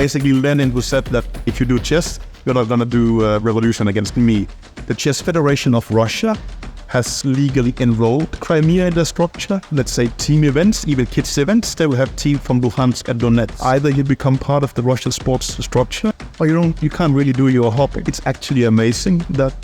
basically Lenin who said that if you do chess, you're not going to do revolution against me. The Chess Federation of Russia has legally enrolled Crimea in their structure. Let's say team events, even kids events, they will have team from Luhansk and Donetsk. Either you become part of the Russian sports structure, or you can't really do your hobby. It's actually amazing that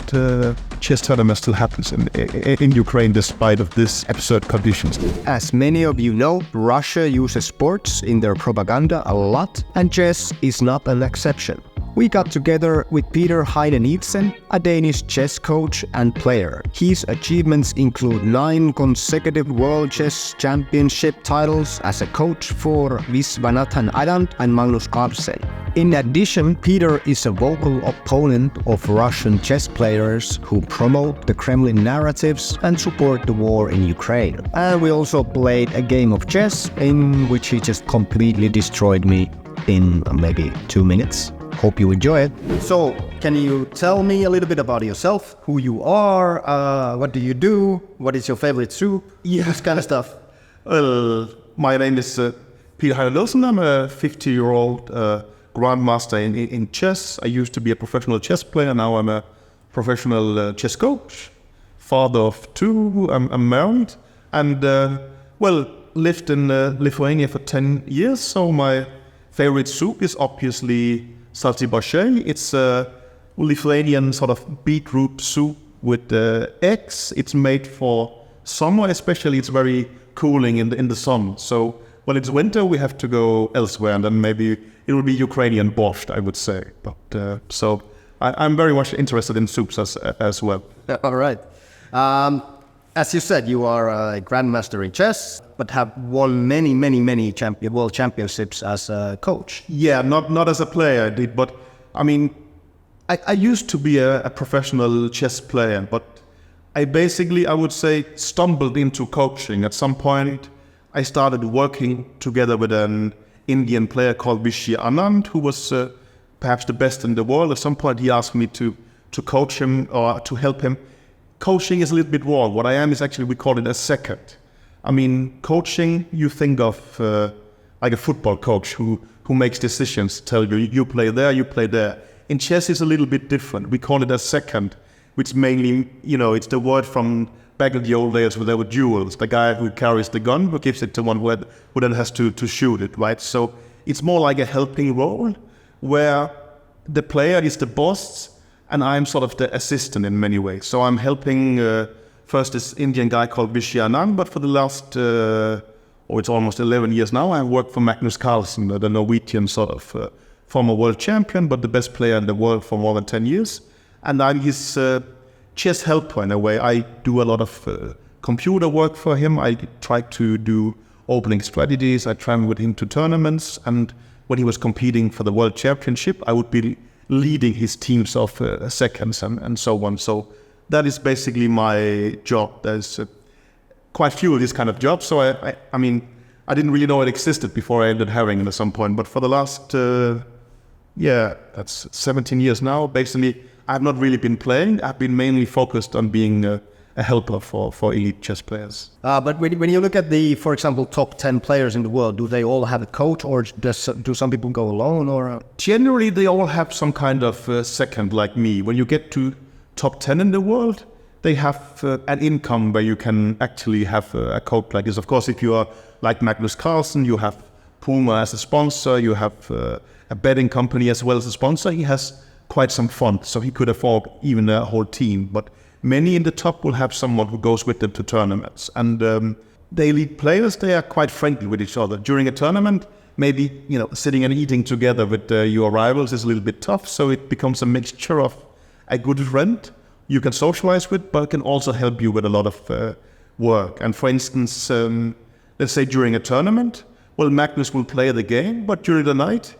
chess tournament still happens in Ukraine despite of these absurd conditions. As many of you know, Russia uses sports in their propaganda a lot, and chess is not an exception. We got together with Peter Heine Nielsen, a Danish chess coach and player. His achievements include 9 consecutive World Chess Championship titles as a coach for Viswanathan Anand and Magnus Carlsen. In addition, Peter is a vocal opponent of Russian chess players who promote the Kremlin narratives and support the war in Ukraine. And we also played a game of chess in which he just completely destroyed me in maybe 2 minutes. Hope you enjoy it. So, can you tell me a little bit about yourself? Who you are? What do you do? What is your favorite soup? Yeah. This kind of stuff. Well, my name is Peter Heine Nielsen. I'm a 50-year-old Grandmaster in chess. I used to be a professional chess player. Now I'm a professional chess coach. Father of 2. I'm married. And, lived in Lithuania for 10 years. So my favorite soup is obviously salty borscht. It's a Lithuanian sort of beetroot soup with eggs. It's made for summer, especially. It's very cooling in the sun. So when it's winter, we have to go elsewhere, and then maybe it will be Ukrainian borscht, I would say. But so I'm very much interested in soups as well. All right. As you said, you are a grandmaster in chess, but have won many world championships as a coach. Yeah, not as a player I did, but I mean, I used to be a professional chess player, but I would say, stumbled into coaching. At some point, I started working together with an Indian player called Vishy Anand, who was perhaps the best in the world. At some point, he asked me to coach him or to help him. Coaching is a little bit wrong. What I am is actually, we call it a second. I mean, coaching, you think of like a football coach who makes decisions, tell you, you play there, you play there. In chess, it's a little bit different. We call it a second, which mainly, it's the word from back in the old days where there were duels. The guy who carries the gun, who gives it to one who then has to shoot it, right? So it's more like a helping role where the player is the boss, and I'm sort of the assistant in many ways. So I'm helping first this Indian guy called Vishy Anand, but for the last, it's almost 11 years now, I work for Magnus Carlsen, the Norwegian sort of former world champion, but the best player in the world for more than 10 years. And I'm his chess helper in a way. I do a lot of computer work for him. I try to do opening strategies. I travel with him to tournaments. And when he was competing for the world championship, I would be leading his teams of seconds and so on. So that is basically my job. There's quite few of these kind of jobs. So I mean, I didn't really know it existed before I ended having it at some point. But for the last, that's 17 years now, basically, I've not really been playing. I've been mainly focused on being a helper for elite chess players. But when you look at the, for example, top 10 players in the world, do they all have a coach, or do some people go alone? Or Generally, they all have some kind of second, like me. When you get to top 10 in the world, they have an income where you can actually have a coach like this. Of course, if you are like Magnus Carlsen, you have Puma as a sponsor, you have a betting company as well as a sponsor. He has quite some funds, so he could afford even a whole team. But many in the top will have someone who goes with them to tournaments. And the elite players, they are quite friendly with each other. During a tournament, maybe, sitting and eating together with your rivals is a little bit tough. So it becomes a mixture of a good friend you can socialize with, but can also help you with a lot of work. And for instance, let's say during a tournament, Magnus will play the game, but during the night,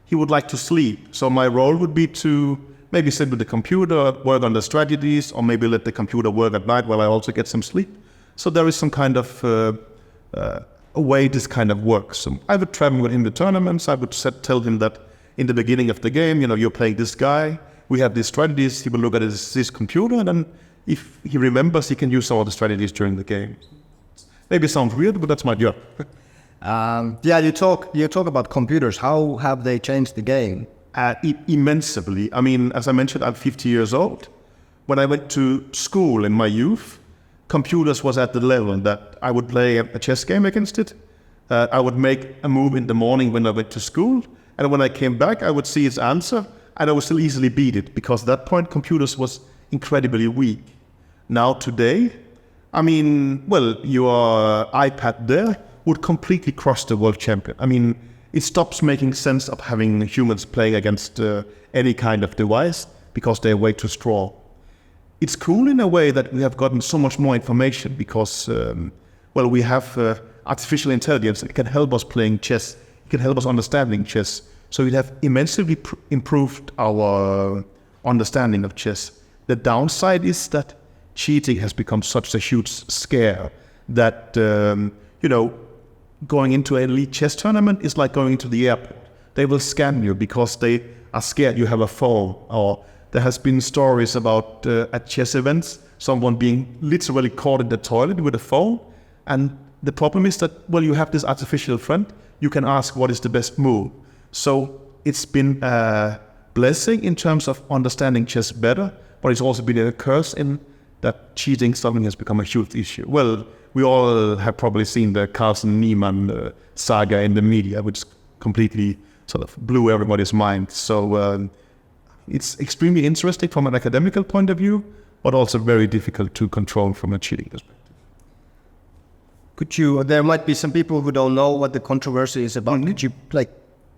he would like to sleep. So my role would be to maybe sit with the computer, work on the strategies, or maybe let the computer work at night while I also get some sleep. So there is some kind of a way this kind of works. So I would travel with him to tournaments. I would tell him that in the beginning of the game, you're playing this guy. We have these strategies. He will look at his computer, and then if he remembers, he can use some of the strategies during the game. Maybe it sounds weird, but that's my job. Yeah, you talk about computers. How have they changed the game? Immensely. I mean, as I mentioned, I'm 50 years old. When I went to school in my youth, computers was at the level that I would play a chess game against it. I would make a move in the morning when I went to school, and when I came back, I would see its answer, and I would still easily beat it, because at that point, computers was incredibly weak. Now, today, I mean, well, your iPad there would completely crush the world champion. I mean, it stops making sense of having humans playing against any kind of device, because they're way too strong. It's cool in a way that we have gotten so much more information, because, well, we have artificial intelligence. It can help us playing chess. It can help us understanding chess. So it have immensely improved our understanding of chess. The downside is that cheating has become such a huge scare that, going into an elite chess tournament is like going into the airport. They will scan you because they are scared you have a phone. Or there has been stories about at chess events, someone being literally caught in the toilet with a phone. And the problem is that, well, you have this artificial friend. You can ask what is the best move. So it's been a blessing in terms of understanding chess better, but it's also been a curse in that cheating suddenly has become a huge issue. Well, we all have probably seen the Carlsen Niemann saga in the media, which completely sort of blew everybody's mind. So it's extremely interesting from an academical point of view, but also very difficult to control from a cheating perspective. There might be some people who don't know what the controversy is about. Could you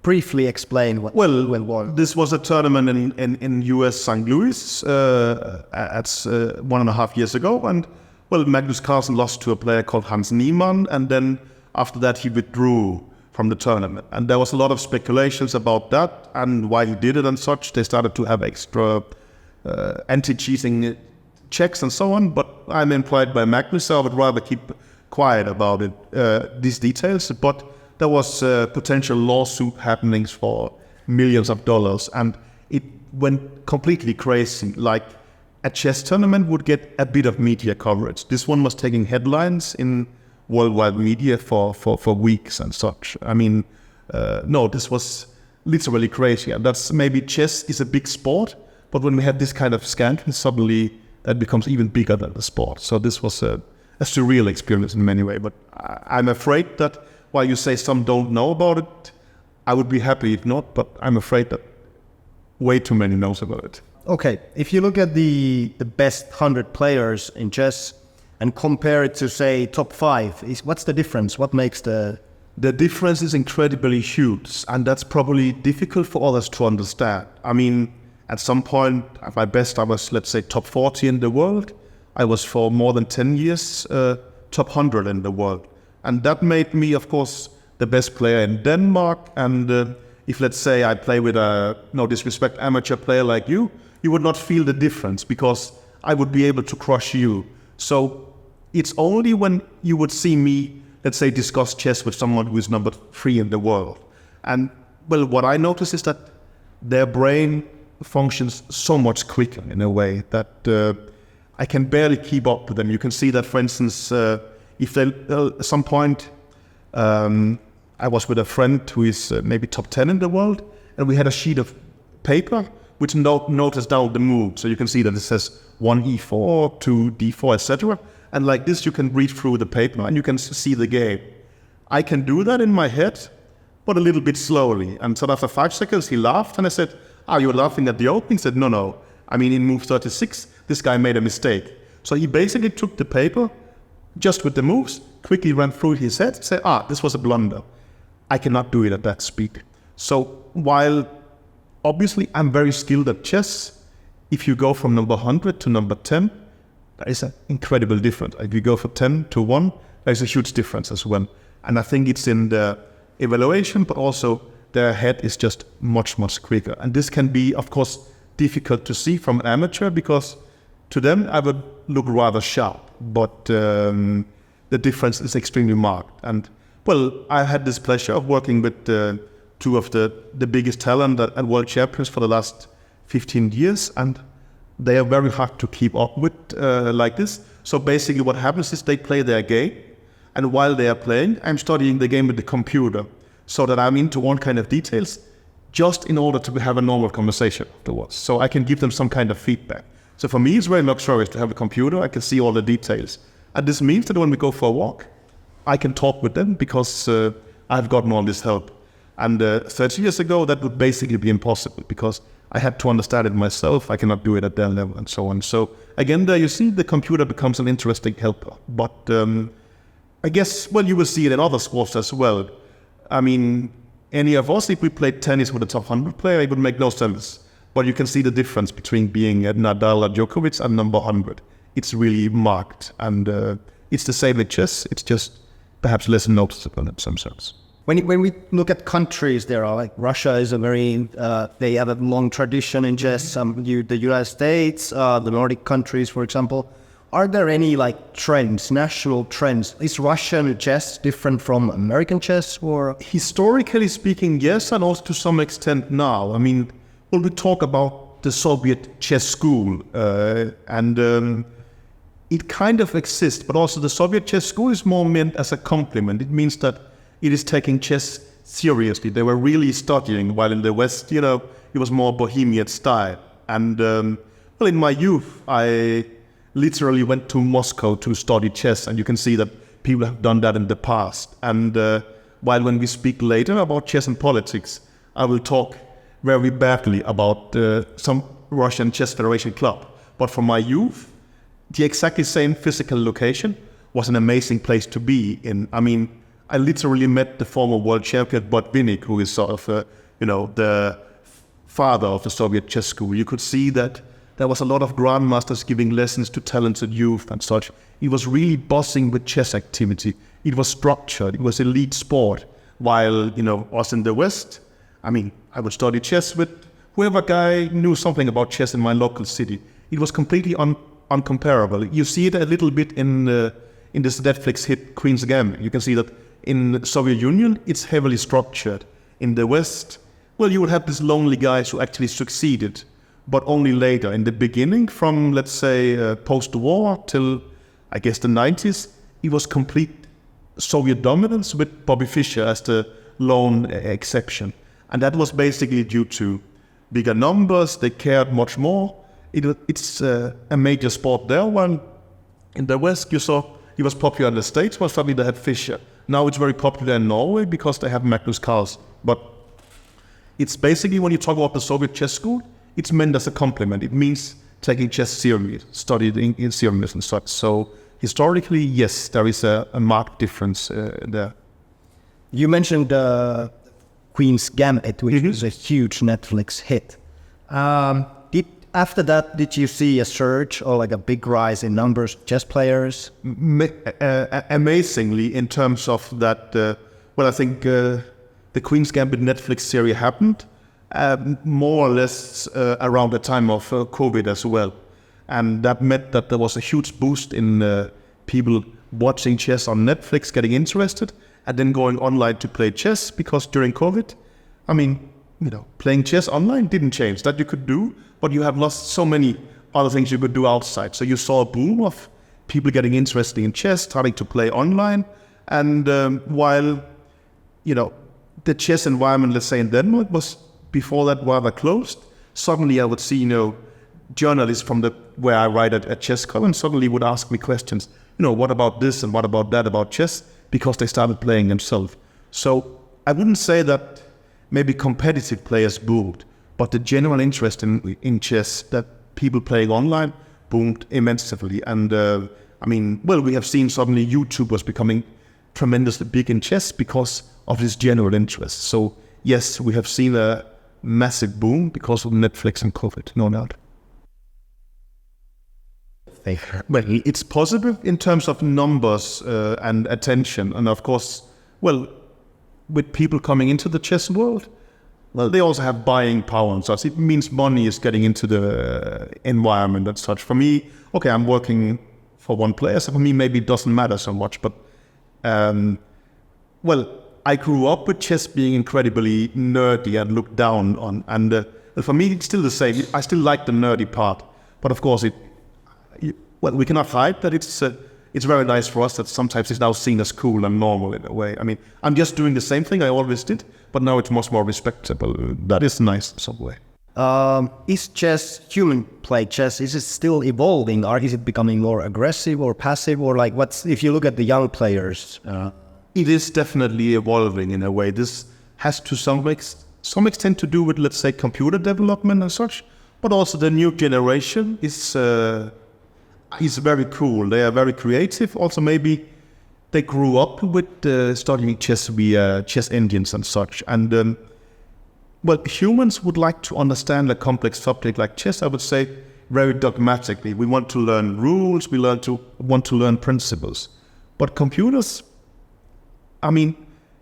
briefly explain what went wrong? This was a tournament in US St. Louis at 1.5 years ago, and well, Magnus Carlsen lost to a player called Hans Niemann, and then after that he withdrew from the tournament. And there was a lot of speculations about that and why he did it and such. They started to have extra anti-cheating checks and so on, but I'm employed by Magnus, so I would rather keep quiet about it, these details. But there was potential lawsuit happenings for millions of dollars, and it went completely crazy. Like a chess tournament would get a bit of media coverage. This one was taking headlines in worldwide media for weeks and such. I mean, no, this was literally crazy. And that's maybe chess is a big sport, but when we have this kind of scandal, suddenly that becomes even bigger than the sport. So this was a surreal experience in many ways. But I'm afraid that while you say some don't know about it, I would be happy if not, but I'm afraid that way too many knows about it. Okay, if you look at the best 100 players in chess and compare it to, say, top 5, what's the difference? What makes the difference is incredibly huge, and that's probably difficult for others to understand. I mean, at some point, at my best, I was, let's say, top 40 in the world. I was for more than 10 years top 100 in the world. And that made me, of course, the best player in Denmark. And if, let's say, I play with a, no disrespect, amateur player like you would not feel the difference because I would be able to crush you. So it's only when you would see me, let's say, discuss chess with someone who is number 3 in the world. And, well, what I notice is that their brain functions so much quicker in a way that I can barely keep up with them. You can see that, for instance, if they, at some point, I was with a friend who is maybe top 10 in the world, and we had a sheet of paper which notes down the move. So you can see that it says 1 e4, 2 d4, etc. And like this, you can read through the paper and you can see the game. I can do that in my head, but a little bit slowly. And so after 5 seconds, he laughed, and I said, you're laughing at the opening? He said, no. I mean, in move 36, this guy made a mistake. So he basically took the paper, just with the moves, quickly ran through his head, said, this was a blunder. I cannot do it at that speed. So while obviously I'm very skilled at chess, if you go from number 100 to number 10, there is an incredible difference. If you go from 10 to 1, there's a huge difference as well. And I think it's in the evaluation, but also their head is just much, much quicker. And this can be, of course, difficult to see from an amateur because to them I would look rather sharp, but the difference is extremely marked. And well, I had this pleasure of working with two of the biggest talent at world champions for the last 15 years, and they are very hard to keep up with like this. So basically what happens is they play their game, And while they are playing, I'm studying the game with the computer so that I'm into all kind of details just in order to have a normal conversation afterwards. So I can give them some kind of feedback. So for me, it's very luxurious to have a computer. I can see all the details. And this means that when we go for a walk, I can talk with them because I've gotten all this help. And 30 years ago, that would basically be impossible because I had to understand it myself. I cannot do it at their level and so on. So again, there you see the computer becomes an interesting helper. But I guess, well, you will see it in other sports as well. I mean, any of us, if we played tennis with a top 100 player, it would make no sense. But you can see the difference between being at Nadal or Djokovic and number 100. It's really marked. And it's the same with chess. It's just perhaps less noticeable in some sense. When we look at countries, there are like Russia is a very, they have a long tradition in chess. The United States, the Nordic countries, for example. Are there any like trends, national trends? Is Russian chess different from American chess or? Historically speaking, yes, and also to some extent now. I mean, when we talk about the Soviet chess school, and it kind of exists, but also the Soviet chess school is more meant as a compliment. It means that it is taking chess seriously. They were really studying, while in the West, it was more Bohemian style. And well, in my youth, I literally went to Moscow to study chess, and you can see that people have done that in the past. And while when we speak later about chess and politics, I will talk very badly about some Russian Chess Federation club. But for my youth, the exactly same physical location was an amazing place to be in. I mean, I literally met the former world champion Botvinnik, who is sort of, the father of the Soviet chess school. You could see that there was a lot of grandmasters giving lessons to talented youth and such. It was really buzzing with chess activity. It was structured. It was elite sport. While, us in the West, I mean, I would study chess with whoever guy knew something about chess in my local city. It was completely uncomparable. You see it a little bit in this Netflix hit Queens Gambit. You can see that in the Soviet Union, it's heavily structured. In the West, well, you would have these lonely guys who actually succeeded, but only later. In the beginning, from, let's say, post-war till, I guess, the 90s, it was complete Soviet dominance with Bobby Fischer as the lone exception. And that was basically due to bigger numbers. They cared much more. It's a major sport there. When in the West, you saw it was popular in the States, well, suddenly they had Fischer. Now it's very popular in Norway because they have Magnus Carlsen. But it's basically, when you talk about the Soviet chess school, it's meant as a compliment. It means taking chess seriously, studied in seriousness and such. So historically, yes, there is a marked difference there. You mentioned Queen's Gambit, which was a huge Netflix hit. After that, did you see a surge or like a big rise in numbers of chess players? Amazingly, in terms of that, I think the Queen's Gambit Netflix series happened more or less around the time of COVID as well. And that meant that there was a huge boost in people watching chess on Netflix, getting interested, and then going online to play chess, because during COVID, I mean, playing chess online didn't change. That you could do, but you have lost so many other things you could do outside. So you saw a boom of people getting interested in chess, starting to play online. And while, the chess environment, let's say in Denmark, was before that rather closed, suddenly I would see, journalists from where I write at Chess Column suddenly would ask me questions. What about this and what about that about chess? Because they started playing themselves. So I wouldn't say that maybe competitive players boomed, but the general interest in chess, that people playing online, boomed immensely. And we have seen suddenly YouTube was becoming tremendously big in chess because of this general interest. So yes, we have seen a massive boom because of Netflix and COVID, no doubt. Well, it's positive in terms of numbers and attention. And of course, with people coming into the chess world, they also have buying power and such. It means money is getting into the environment and such. For me, I'm working for one player, so for me maybe it doesn't matter so much. But, I grew up with chess being incredibly nerdy and looked down on. And for me, it's still the same. I still like the nerdy part. But of course, we cannot hide that it's it's very nice for us that sometimes it's now seen as cool and normal in a way. I mean, I'm just doing the same thing I always did, but now it's much more respectable. That is nice in some way. Is chess, human play chess, is it still evolving, or is it becoming more aggressive or passive, or like if you look at the young players? It is definitely evolving in a way. This has to some extent to do with, let's say, computer development and such, but also the new generation is very cool. They are very creative. Also, maybe they grew up with studying chess via chess engines and such. And well, humans would like to understand a complex subject like chess, I would say, very dogmatically. We want to learn rules, we want to learn principles. But computers, I mean,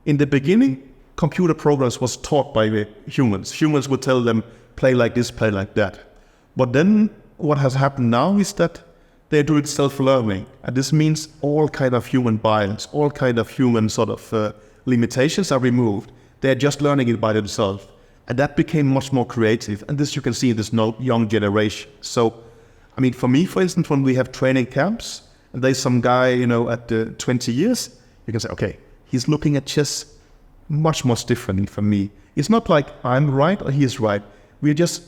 in the beginning, computer programs was taught by the humans. Humans would tell them, play like this, play like that. But then what has happened now is that they do it self-learning. And this means all kind of human bias, all kind of human sort of limitations are removed. They're just learning it by themselves. And that became much more creative. And this you can see in this young generation. So, I mean, for me, for instance, when we have training camps, and there's some guy, at 20 years, you can say, okay, he's looking at chess much differently from me. It's not like I'm right or he is right. We're just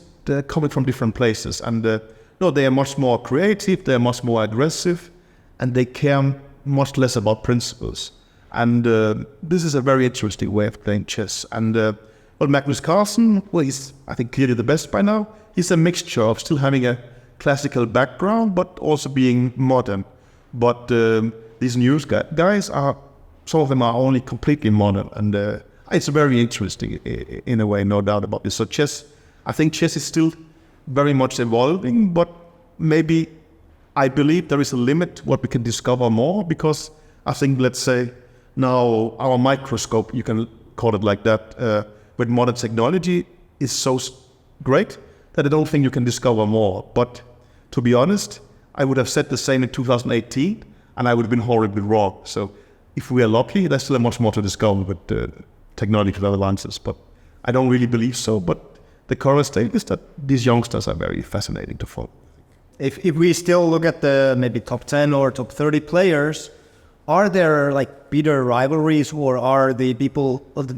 coming from different places. And no, they are much more creative, they are much more aggressive, and they care much less about principles. And this is a very interesting way of playing chess. And well, Magnus Carlsen, well, he's, I think, clearly the best by now. He's a mixture of still having a classical background, but also being modern. But these new guys some of them are only completely modern, and it's very interesting in a way, no doubt about this. So I think chess is still very much evolving, but maybe I believe there is a limit what we can discover more, because I think, let's say, now our microscope, you can call it like that, with modern technology is so great that I don't think you can discover more. But to be honest, I would have said the same in 2018, and I would have been horribly wrong. So if we are lucky, there's still much more to discover with technological advances, but I don't really believe so. But the current state is that these youngsters are very fascinating to follow. If we still look at the maybe top 10 or top 30 players, are there like bitter rivalries, or are the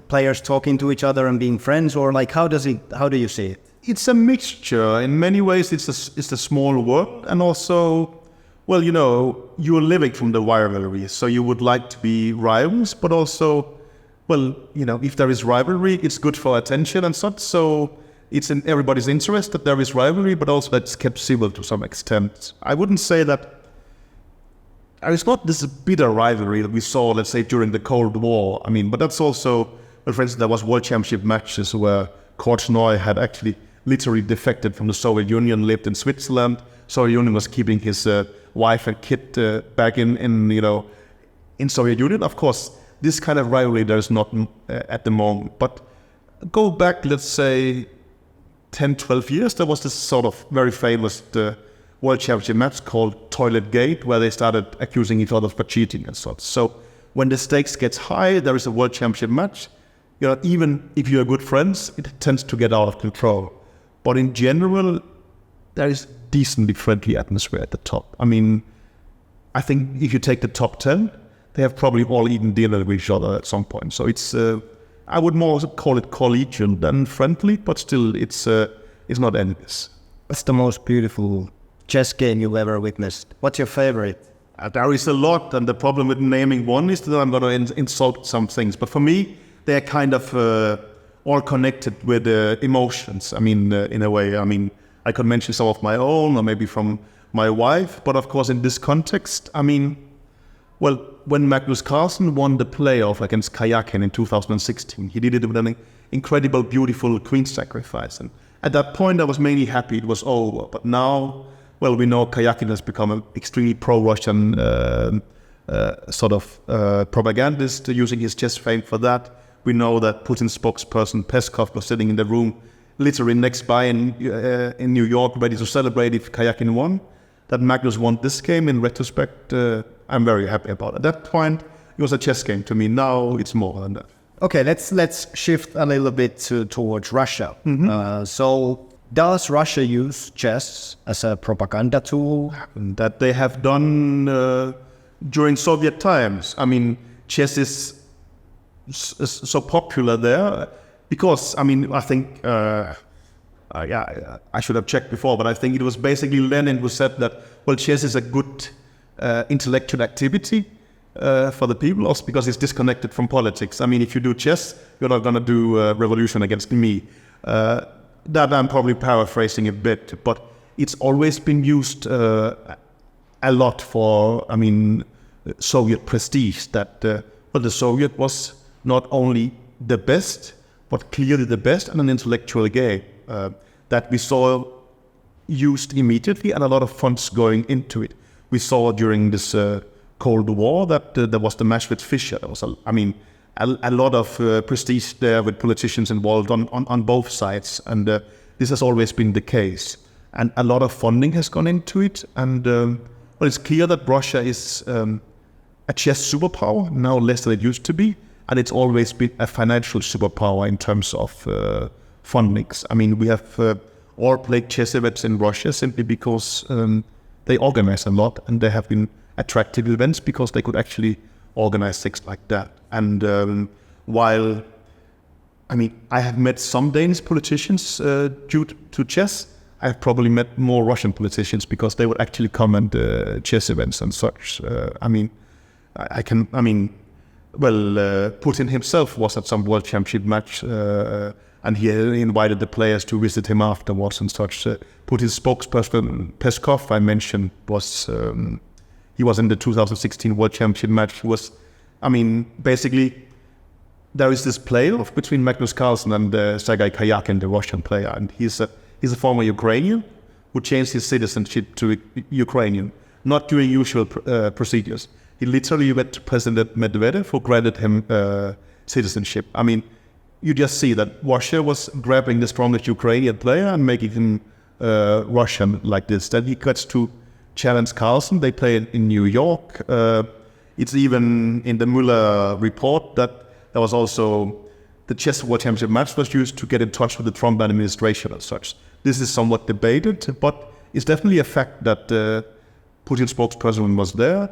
players talking to each other and being friends, or like how do you see it? It's a mixture. In many ways, it's a small world, and also, well, you're living from the rivalry, so you would like to be rivals, but also, well, if there is rivalry, it's good for attention and such. So it's in everybody's interest that there is rivalry, but also that it's kept civil to some extent. I wouldn't say that it's not this bitter rivalry that we saw, let's say, during the Cold War. I mean, but that's also, well, for instance, there was World Championship matches where Korchnoi had actually literally defected from the Soviet Union, lived in Switzerland. Soviet Union was keeping his wife and kid back in Soviet Union. Of course, this kind of rivalry there is not at the moment. But go back, let's say, 10, 12 years, there was this sort of very famous World Championship match called Toilet Gate, where they started accusing each other for cheating and such. So when the stakes gets high, there is a World Championship match. Even if you're good friends, it tends to get out of control. But in general, there is decently friendly atmosphere at the top. I mean, I think if you take the top 10, they have probably all eaten dinner with each other at some point. So it's, I would more call it collegial than friendly, but still it's not envious. What's the most beautiful chess game you've ever witnessed? What's your favorite? There is a lot, and the problem with naming one is that I'm going to insult some things. But for me, they're kind of all connected with emotions. I mean, in a way, I mean, I could mention some of my own, or maybe from my wife. But of course, in this context, I mean, well, when Magnus Carlsen won the playoff against Kayakin in 2016, he did it with an incredible, beautiful queen sacrifice. And at that point, I was mainly happy it was over. But now, well, we know Kayakin has become an extremely pro-Russian sort of propagandist, using his chess fame for that. We know that Putin's spokesperson Peskov was sitting in the room literally next by in New York, ready to celebrate if Kayakin won. That Magnus won this game, in retrospect, I'm very happy about it. At that point, it was a chess game to me. Now it's more than that. Okay, let's shift a little bit towards Russia. Mm-hmm. So does Russia use chess as a propaganda tool? That they have done during Soviet times. I mean, chess is so popular there because, I mean, I think, I should have checked before, but I think it was basically Lenin who said that, well, chess is a good intellectual activity for the people, also because it's disconnected from politics. I mean, if you do chess, you're not going to do a revolution against me. That I'm probably paraphrasing a bit, but it's always been used a lot for, I mean, Soviet prestige, that well, the Soviet was not only the best, but clearly the best and an intellectual game that we saw used immediately and a lot of funds going into it. We saw during this Cold War that there was the match with Fischer. There was, a lot of prestige there with politicians involved on both sides, and this has always been the case. And a lot of funding has gone into it, and well, it's clear that Russia is a chess superpower, now less than it used to be, and it's always been a financial superpower in terms of fundings. I mean, we have all played chess events in Russia simply because they organize a lot, and they have been attractive events because they could actually organize things like that. And while, I mean, I have met some Danish politicians due to chess, I have probably met more Russian politicians because they would actually come at chess events and such. Putin himself was at some World Championship match, and he invited the players to visit him afterwards and such. Putin's spokesperson, Peskov, I mentioned, he was in the 2016 World Championship match. He was, basically, there is this playoff between Magnus Carlsen and Sergei Karyakin, the Russian player, and he's a former Ukrainian who changed his citizenship to Ukrainian, not doing usual procedures. He literally went to President Medvedev, who granted him citizenship. I mean, you just see that Russia was grabbing the strongest Ukrainian player and making him Russian like this. Then he gets to challenge Carlsen. They play in New York. It's even in the Mueller report that there was also the chess World Championship match was used to get in touch with the Trump administration and such. This is somewhat debated, but it's definitely a fact that Putin's spokesperson was there.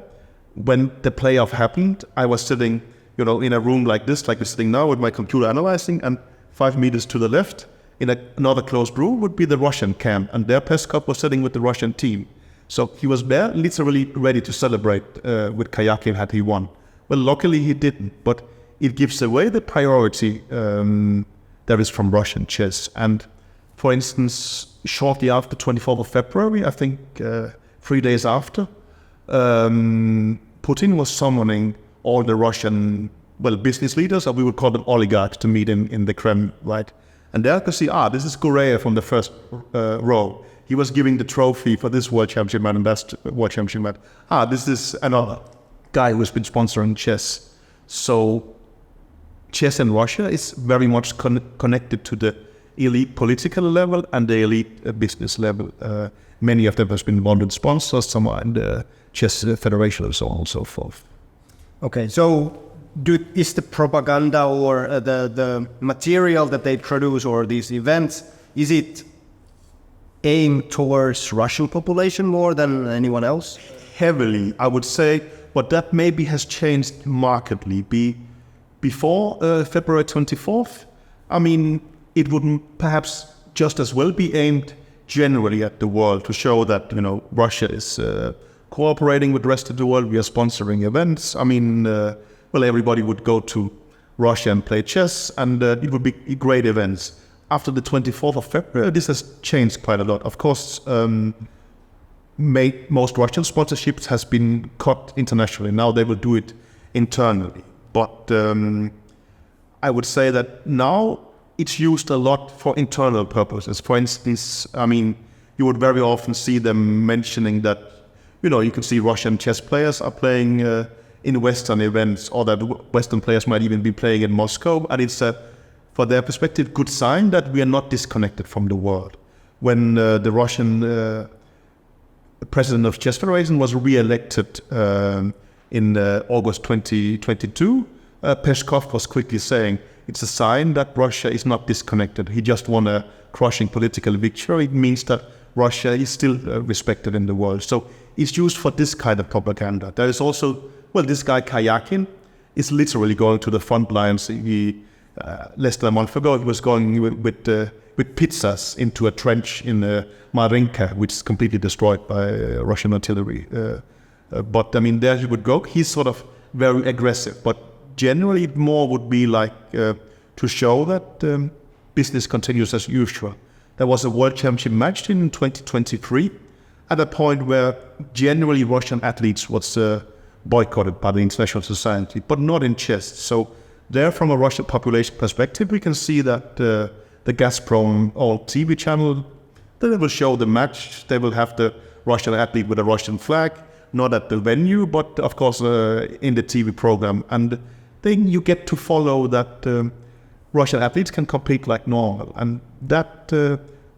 When the playoff happened, I was sitting, in a room like this, like we're sitting now with my computer analyzing, and 5 meters to the left, in another closed room, would be the Russian camp, and there Peskov was sitting with the Russian team. So he was there, literally ready to celebrate with Karyakin had he won. Well, luckily he didn't, but it gives away the priority there is from Russian chess. And for instance, shortly after 24th of February, I think 3 days after, Putin was summoning all the Russian, business leaders, or we would call them oligarchs, to meet in the Kremlin, right? And there you can see, this is Gureyev from the first row. He was giving the trophy for this World Championship match and that World Championship match. This is another guy who's been sponsoring chess. So chess in Russia is very much connected to the elite political level and the elite business level. Many of them have been involved in sponsors, some are in the Chess Federation and so on and so forth. Okay, so is the propaganda or the material that they produce or these events, is it aimed towards Russian population more than anyone else? Heavily, I would say, but that maybe has changed markedly. Before February 24th, it would perhaps just as well be aimed generally at the world to show that, Russia is cooperating with the rest of the world. We are sponsoring events. Everybody would go to Russia and play chess, and it would be great events. After the 24th of February, this has changed quite a lot. Of course, most Russian sponsorships has been cut internationally. Now they will do it internally. But I would say that now it's used a lot for internal purposes. For instance, you would very often see them mentioning that, you can see Russian chess players are playing in Western events, or that Western players might even be playing in Moscow. And it's for their perspective, good sign that we are not disconnected from the world. When the Russian president of Chess Federation was re-elected in August 2022, Peskov was quickly saying, it's a sign that Russia is not disconnected. He just won a crushing political victory. It means that Russia is still respected in the world. So it's used for this kind of propaganda. There is also, this guy Kayakin is literally going to the front lines. He, less than a month ago, he was going with pizzas into a trench in Marinka, which is completely destroyed by Russian artillery. But I mean, there he would go. He's sort of very aggressive, but generally it more would be like to show that business continues as usual. There was a World Championship match in 2023 at a point where generally Russian athletes was boycotted by the international society, but not in chess. So there, from a Russian population perspective, we can see that the Gazprom all TV channel, they will show the match. They will have the Russian athlete with a Russian flag, not at the venue, but of course in the TV program. And then you get to follow that Russian athletes can compete like normal. And that,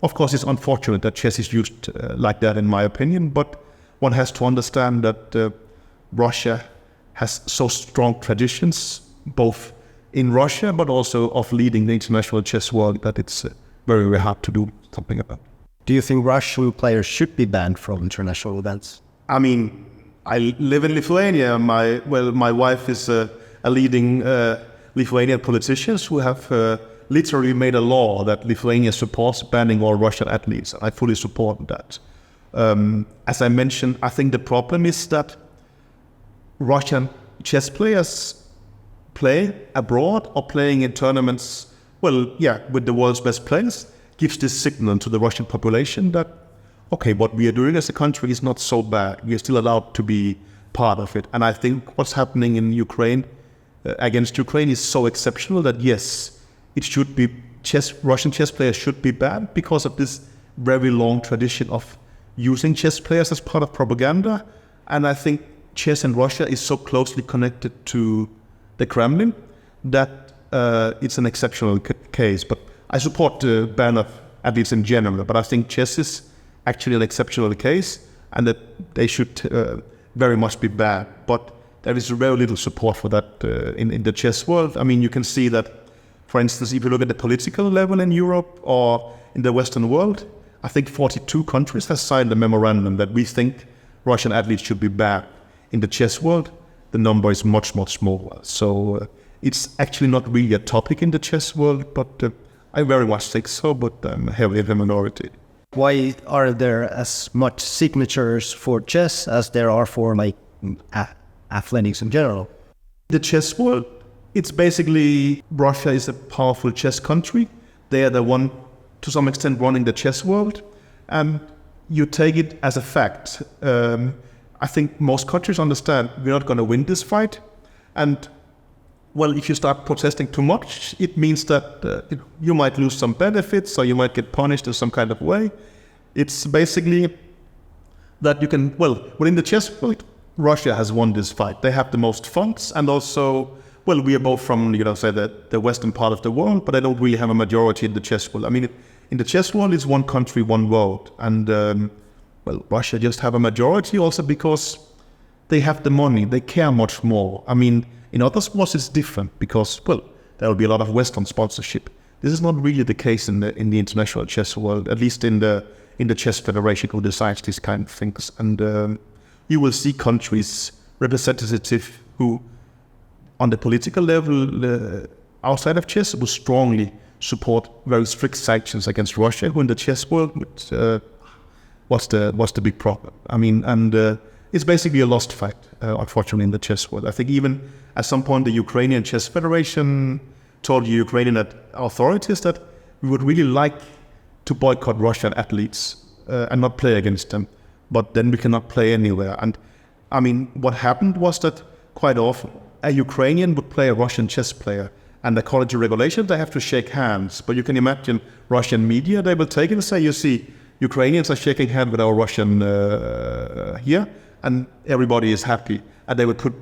of course, is unfortunate that chess is used like that, in my opinion. But one has to understand that Russia has so strong traditions, both in Russia, but also of leading the international chess world, that it's very, very hard to do something about. Do you think Russian players should be banned from international events? I mean, I live in Lithuania. My wife is a leading Lithuanian politician who have literally made a law that Lithuania supports banning all Russian athletes. I fully support that. As I mentioned, I think the problem is that Russian chess players play abroad or playing in tournaments, with the world's best players, gives this signal to the Russian population that, okay, what we are doing as a country is not so bad. We are still allowed to be part of it. And I think what's happening in Ukraine, against Ukraine, is so exceptional that yes, it should be Russian chess players should be banned because of this very long tradition of using chess players as part of propaganda. And I think chess in Russia is so closely connected to the Kremlin that it's an exceptional case. But I support the ban of athletes in general, but I think chess is actually an exceptional case and that they should very much be banned. But there is very little support for that in the chess world. I mean, you can see that, for instance, if you look at the political level in Europe or in the Western world, I think 42 countries have signed a memorandum that we think Russian athletes should be banned. In the chess world, the number is much, much smaller. So it's actually not really a topic in the chess world, but I very much think so, but I'm heavily in the minority. Why are there as much signatures for chess as there are for athletics in general? The chess world, it's basically Russia is a powerful chess country. They are the one, to some extent, running the chess world. And you take it as a fact. I think most countries understand we're not going to win this fight. And, if you start protesting too much, it means that you might lose some benefits or you might get punished in some kind of way. It's basically that you can, within the chess world, Russia has won this fight. They have the most funds, and also, we are both from, say the western part of the world, but they don't really have a majority in the chess world. I mean, in the chess world, it's one country, one vote. And, Russia just have a majority also because they have the money. They care much more. I mean, in other sports, it's different because, there will be a lot of Western sponsorship. This is not really the case in the international chess world, at least in the chess federation who decides these kind of things. And you will see countries representative who, on the political level, outside of chess, will strongly support very strict sanctions against Russia. Who in the chess world, what's the big problem? I mean, and it's basically a lost fight, unfortunately, in the chess world. I think even at some point the Ukrainian Chess Federation told the Ukrainian authorities that we would really like to boycott Russian athletes and not play against them, but then we cannot play anywhere. And I mean, what happened was that quite often a Ukrainian would play a Russian chess player, and according to regulations, they have to shake hands. But you can imagine Russian media, they will take it and say, you see, Ukrainians are shaking hands with our Russian here, and everybody is happy. And they would put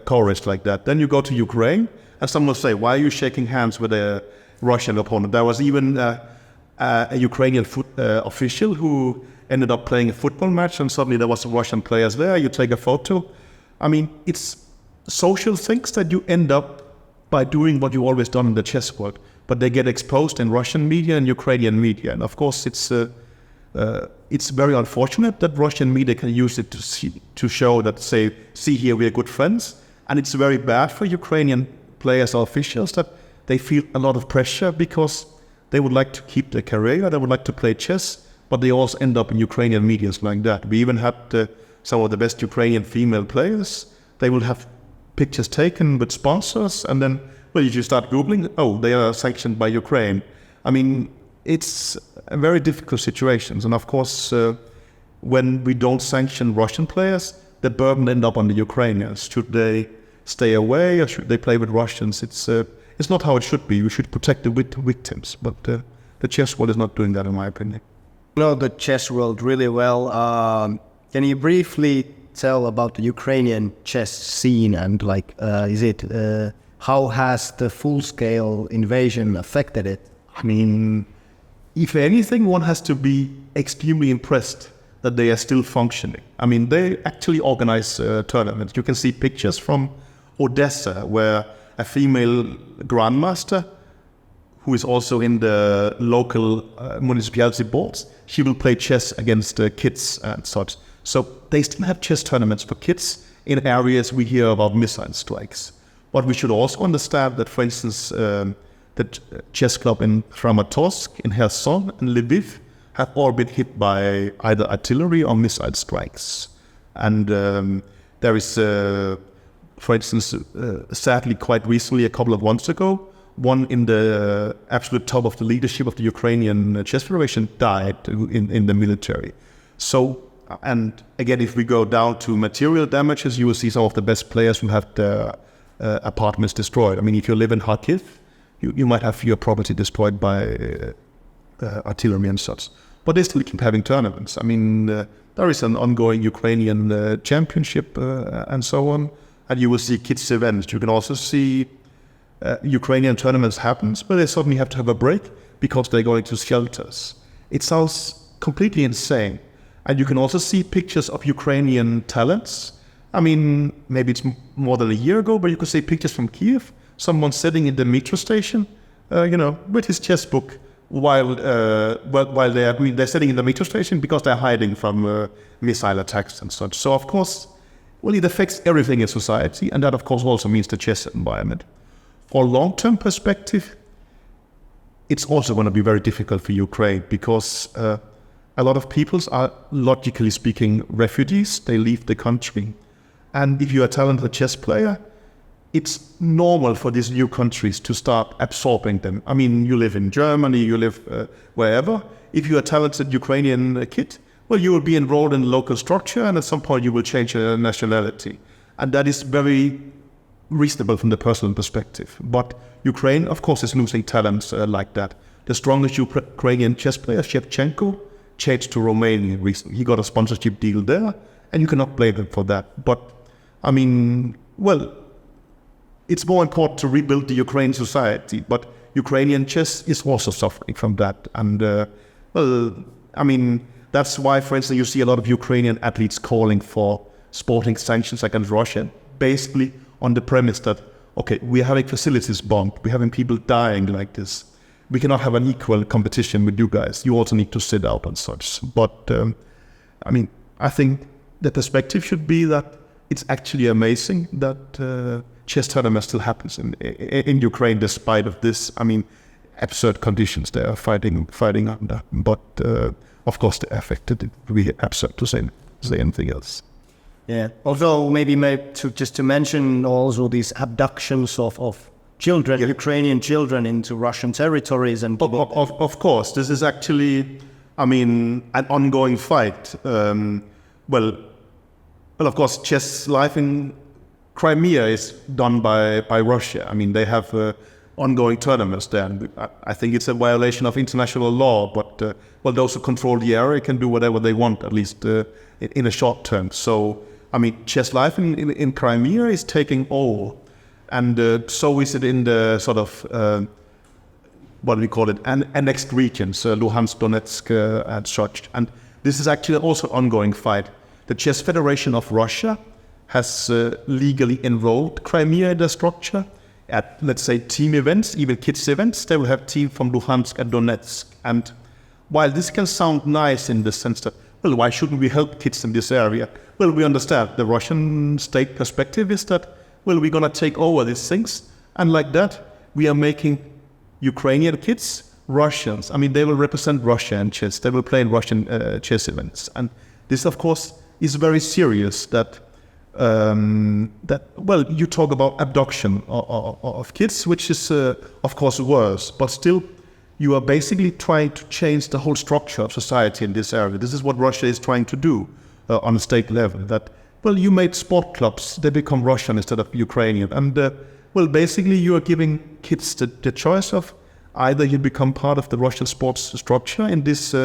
chorus like that. Then you go to Ukraine, and someone will say, why are you shaking hands with a Russian opponent? There was even a Ukrainian official who ended up playing a football match, and suddenly there was some Russian players there. You take a photo. I mean, it's social things that you end up by doing what you always done in the chess world, but they get exposed in Russian media and Ukrainian media. And of course, it's It's very unfortunate that Russian media can use it to show that, see here, we are good friends. And it's very bad for Ukrainian players or officials that they feel a lot of pressure because they would like to keep their career, they would like to play chess, but they also end up in Ukrainian medias like that. We even had some of the best Ukrainian female players. They will have pictures taken with sponsors, and then, well, you just start Googling, oh, they are sanctioned by Ukraine. I mean, it's a very difficult situations. And of course, when we don't sanction Russian players, the burden end up on the Ukrainians. Should they stay away or should they play with Russians? It's not how it should be. We should protect the victims, but the chess world is not doing that, in my opinion. You know the chess world really well. Can you briefly tell about the Ukrainian chess scene and how has the full-scale invasion affected it? I mean, if anything, one has to be extremely impressed that they are still functioning. I mean, they actually organize tournaments. You can see pictures from Odessa where a female Grandmaster, who is also in the local municipality boards, she will play chess against kids and such. So they still have chess tournaments for kids in areas we hear about missile strikes. But we should also understand that, for instance, the chess club in Kramatorsk, in Kherson and Lviv have all been hit by either artillery or missile strikes. And there is, for instance, sadly quite recently, a couple of months ago, one in the absolute top of the leadership of the Ukrainian Chess Federation died in the military. So, and again, if we go down to material damages, you will see some of the best players who have their apartments destroyed. I mean, if you live in Kharkiv, you might have your property destroyed by artillery and such. But they still keep having tournaments. I mean, there is an ongoing Ukrainian championship and so on. And you will see kids' events. You can also see Ukrainian tournaments happens, but they suddenly have to have a break because they're going to shelters. It sounds completely insane. And you can also see pictures of Ukrainian talents. I mean, maybe it's more than a year ago, but you could see pictures from Kiev. Someone sitting in the metro station, with his chess book while they're sitting in the metro station because they're hiding from missile attacks and such. So, of course, well, it affects everything in society, and that, of course, also means the chess environment. For a long-term perspective, it's also going to be very difficult for Ukraine because a lot of peoples are, logically speaking, refugees. They leave the country. And if you're a talented chess player, it's normal for these new countries to start absorbing them. I mean, you live in Germany, you live wherever. If you're a talented Ukrainian kid, well, you will be enrolled in the local structure, and at some point you will change your nationality. And that is very reasonable from the personal perspective. But Ukraine, of course, is losing talents like that. The strongest Ukrainian chess player, Shevchenko, changed to Romania recently. He got a sponsorship deal there, and you cannot blame him for that. But, I mean, well, it's more important to rebuild the Ukrainian society, but Ukrainian chess is also suffering from that. And, well, I mean, that's why, for instance, you see a lot of Ukrainian athletes calling for sporting sanctions against Russia, basically on the premise that, okay, we're having facilities bombed, we're having people dying like this. We cannot have an equal competition with you guys. You also need to sit out and such. But, I mean, I think the perspective should be that it's actually amazing that chess tournament still happens in Ukraine despite of this, I mean, absurd conditions they are fighting under. But, of course, they're affected. It would be absurd to say anything else. Yeah. Although maybe to mention also these abductions of children, Ukrainian children into Russian territories and of course, this is actually, I mean, an ongoing fight. Well, of course, chess life in Crimea is done by Russia. I mean, they have ongoing tournaments there. And I think it's a violation of international law, but well, those who control the area can do whatever they want, at least in a short term. So, I mean, chess life in Crimea is taking all. And so is it in the sort of, what do we call it, annexed regions, Luhansk, Donetsk, and such. And this is actually also an ongoing fight. The Chess Federation of Russia has legally enrolled Crimea in the structure. At, let's say, team events, even kids events, they will have team from Luhansk and Donetsk. And while this can sound nice in the sense that, well, why shouldn't we help kids in this area? Well, we understand the Russian state perspective is that, well, we're going to take over these things. And like that, we are making Ukrainian kids Russians. I mean, they will represent Russia in chess. They will play in Russian chess events. And this, of course, is very serious that, well, you talk about abduction of kids, which is, of course, worse. But still, you are basically trying to change the whole structure of society in this area. This is what Russia is trying to do on a state level. That, well, you made sport clubs. They become Russian instead of Ukrainian. And, well, basically, you are giving kids the choice of either you become part of the Russian sports structure in this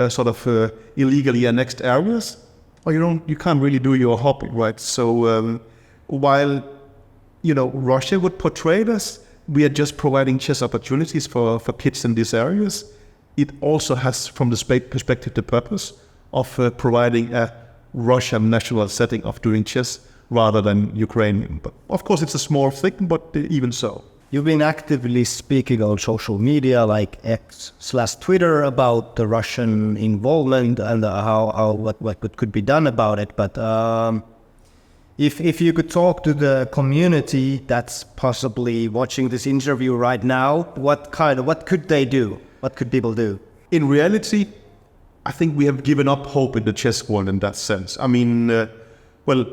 sort of illegally annexed areas, or you can't really do your hobby, right? So while, Russia would portray us, we are just providing chess opportunities for kids in these areas. It also has, from the state perspective, the purpose of providing a Russian national setting of doing chess rather than Ukrainian. But of course, it's a small thing, but even so. You've been actively speaking on social media like X/Twitter about the Russian involvement and what could be done about it. But if you could talk to the community that's possibly watching this interview right now, what could they do? What could people do? In reality, I think we have given up hope in the chess world in that sense. I mean, well,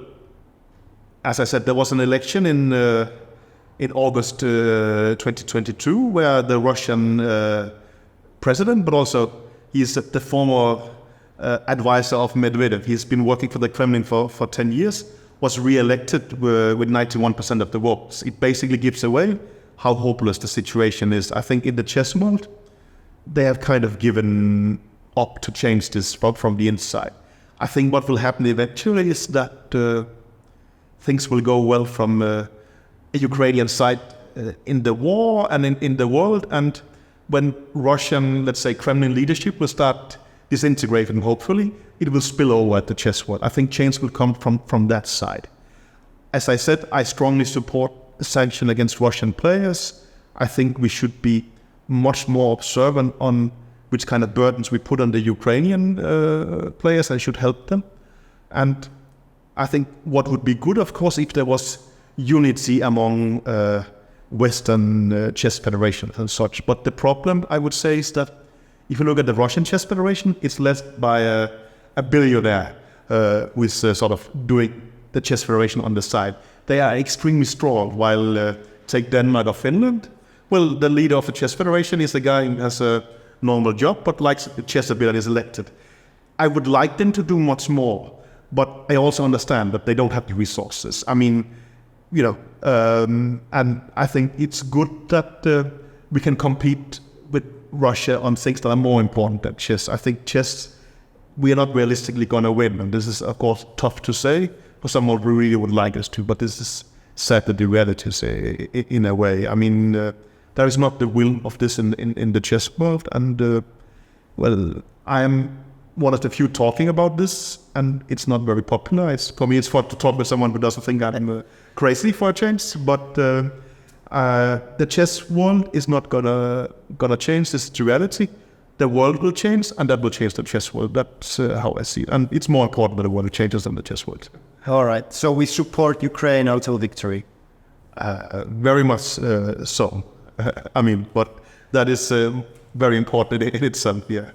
as I said, there was an election in August 2022 where the Russian president, but also he's the former advisor of Medvedev. He's been working for the Kremlin for 10 years, was re-elected with 91% of the votes. It basically gives away how hopeless the situation is. I think in the chess world, they have kind of given up to change this from the inside. I think what will happen eventually is that things will go well from a Ukrainian side in the war and in the world, and when Russian, let's say, Kremlin leadership will start disintegrating, hopefully, it will spill over at the chess world. I think change will come from that side. As I said, I strongly support a sanction against Russian players. I think we should be much more observant on which kind of burdens we put on the Ukrainian players and should help them. And I think what would be good, of course, if there was unity among Western chess federations and such. But the problem, I would say, is that if you look at the Russian Chess Federation, it's led by a billionaire who is sort of doing the chess federation on the side. They are extremely strong, while take Denmark or Finland. Well, the leader of the chess federation is a guy who has a normal job, but likes chess a bit and is elected. I would like them to do much more, but I also understand that they don't have the resources. I mean, and I think it's good that we can compete with Russia on things that are more important than chess. I think chess, we are not realistically going to win, and this is, of course, tough to say for someone who really would like us to, but this is sadly the reality, say, in a way. I mean, there is not the will of this in the chess world, and well, I am one of the few talking about this, and it's not very popular. For me, it's fun to talk with someone who doesn't think I'm crazy for a change, but the chess world is not gonna change. This is the reality. The world will change, and that will change the chess world. That's how I see it, and it's more important that the world changes than the chess world. All right, so we support Ukraine until victory. Very much so. I mean, but that is very important in itself, yeah.